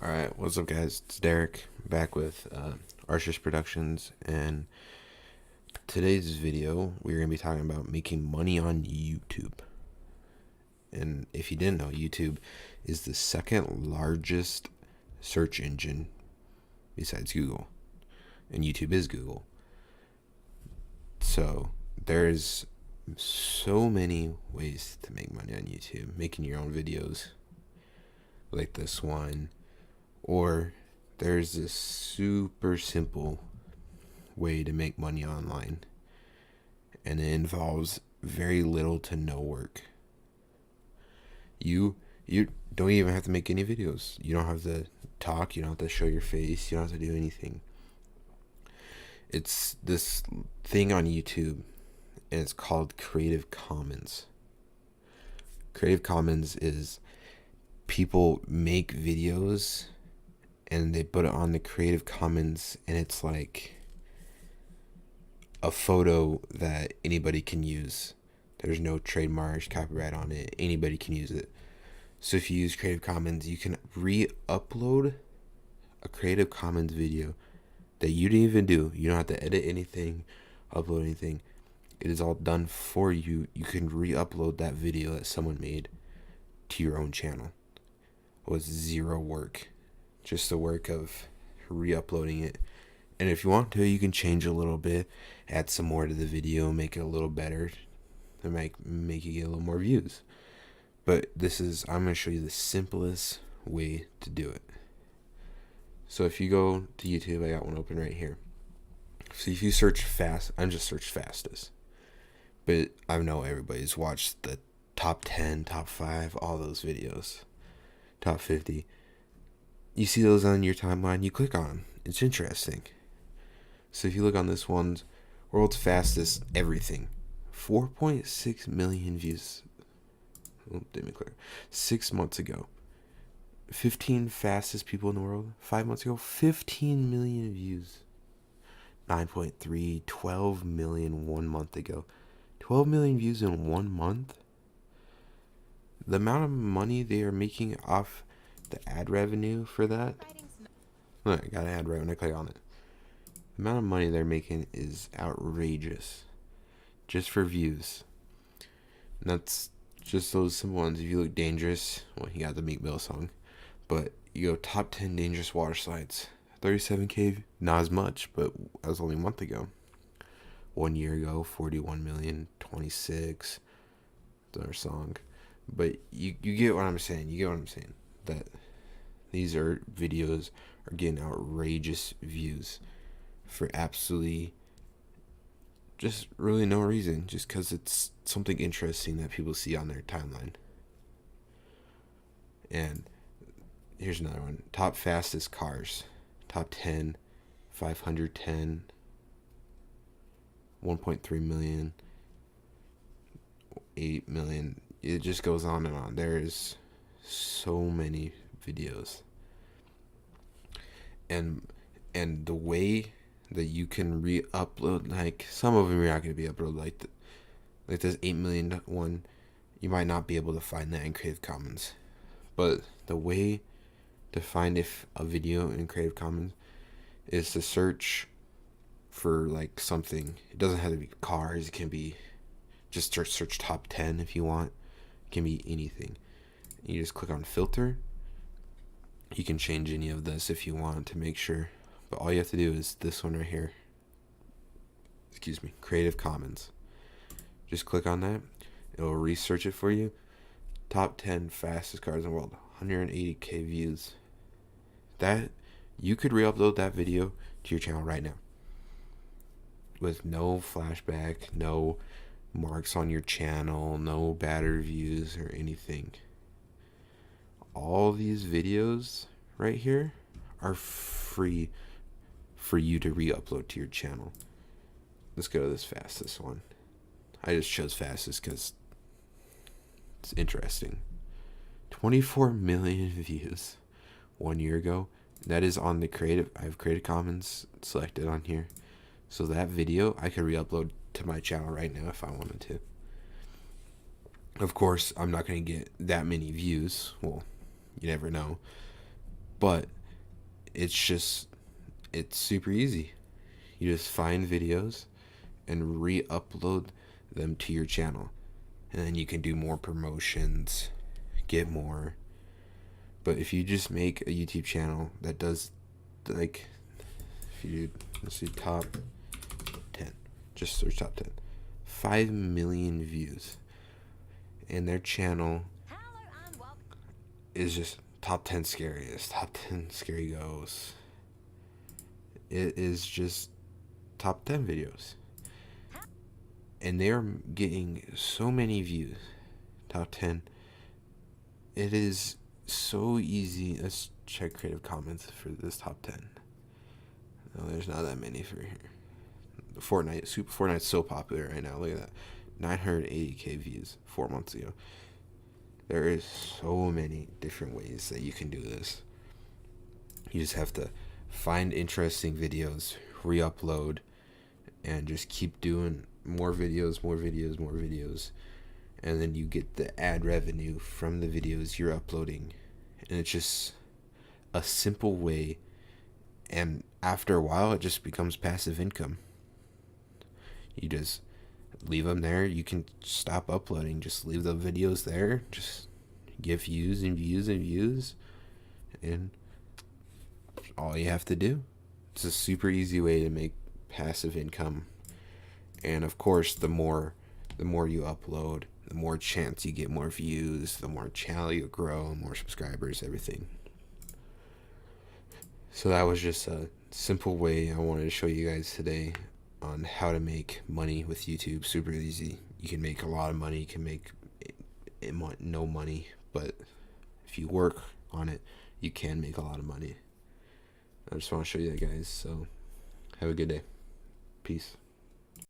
Alright, what's up guys? It's Derek, back with Archers Productions, and today's video we're going to be talking about making money on YouTube. And if you didn't know, YouTube is the second largest search engine besides Google, and YouTube is Google. So there's so many ways to make money on YouTube, making your own videos like this one. Or there's this super simple way to make money online, and it involves very little to no work. You don't even have to make any videos. You don't have to talk. You don't have to show your face. You don't have to do anything. It's this thing on YouTube, and it's called Creative Commons. Creative Commons is people make videos and they put it on the Creative Commons, and it's like a photo that anybody can use. There's no trademarks, copyright on it. Anybody can use it. So if you use Creative Commons, you can re-upload a Creative Commons video that you didn't even do. You don't have to edit anything, upload anything. It is all done for you. You can re-upload that video that someone made to your own channel with zero work. Just the work of re-uploading it. And if you want to, you can change a little bit, add some more to the video, make it a little better to make you get a little more views. But I'm going to show you the simplest way to do it. So if you go to YouTube, I got one open right here. So if you search fast, I'm just search fastest. But I know everybody's watched the top 10, top 5, all those videos, top 50. You see those on your timeline, you click on them. It's interesting. So if you look on this one's world's fastest everything, 4.6 million views. Oh, didn't make clear. 6 months ago. 15 fastest people in the world. 5 months ago, 15 million views. 9.3, 12 million 1 month ago. 12 million views in 1 month. The amount of money they are making off the ad revenue for that. Look, I got an ad right when I click on it. The amount of money they're making is outrageous. Just for views. And that's just those simple ones. If you look dangerous, well, you got the Meek Mill song. But you go top 10 dangerous water slides. 37K, not as much, but that was only a month ago. 1 year ago, 41 million, 26. Another song. But you get what I'm saying. You get what I'm saying. That these videos are getting outrageous views for absolutely just really no reason, just because it's something interesting that people see on their timeline. And here's another one. Top fastest cars. Top 10, 510, 1.3 million, 8 million. It just goes on and on. There's so many videos. And the way that you can re-upload, like some of them are not going to be uploaded, like this 8 million one, you might not be able to find that in Creative Commons. But the way to find if a video in Creative Commons is to search for like something. It doesn't have to be cars. It can be just search top 10 if you want. It can be anything. You just click on filter. You can change any of this if you want to make sure. But all you have to do is this one right here. Excuse me. Creative Commons. Just click on that. It will research it for you. Top 10 fastest cars in the world. 180K views. That you could re-upload that video to your channel right now. With no flashback, no marks on your channel, no bad reviews or anything. All these videos right here are free for you to re-upload to your channel. Let's go to this fastest one. I just chose fastest because it's interesting. 24 million views 1 year ago. That is on the I have Creative Commons selected on here. So that video I could re-upload to my channel right now if I wanted to. Of course, I'm not going to get that many views. Well, you never know. but it's super easy. You just find videos and re-upload them to your channel, and then you can do more promotions, get more. But if you just make a YouTube channel that does, like, if you do, let's see, top 10, just search top 10, 5 million views, and their channel is just top 10 scariest, top 10 scary ghosts. It is just top 10 videos, and they're getting so many views. Top 10. It is so easy. Let's check Creative Commons for this top 10. No, there's not that many for here. Fortnite's so popular right now. Look at that. 980k views 4 months ago. There is so many different ways that you can do this. You just have to find interesting videos, re-upload, and just keep doing more videos, and then you get the ad revenue from the videos you're uploading. And it's just a simple way, and after a while it just becomes passive income. You just leave them there. You can stop uploading, just leave the videos there, just get views and views and views, and all you have to do. It's a super easy way to make passive income. And of course, the more you upload, the more chance you get more views, the more channel you grow, more subscribers, everything. So that was just a simple way I wanted to show you guys today on how to make money with YouTube. Super easy. You can make a lot of money, you can make no money, but if you work on it, you can make a lot of money. I just want to show you that, guys. So have a good day. Peace.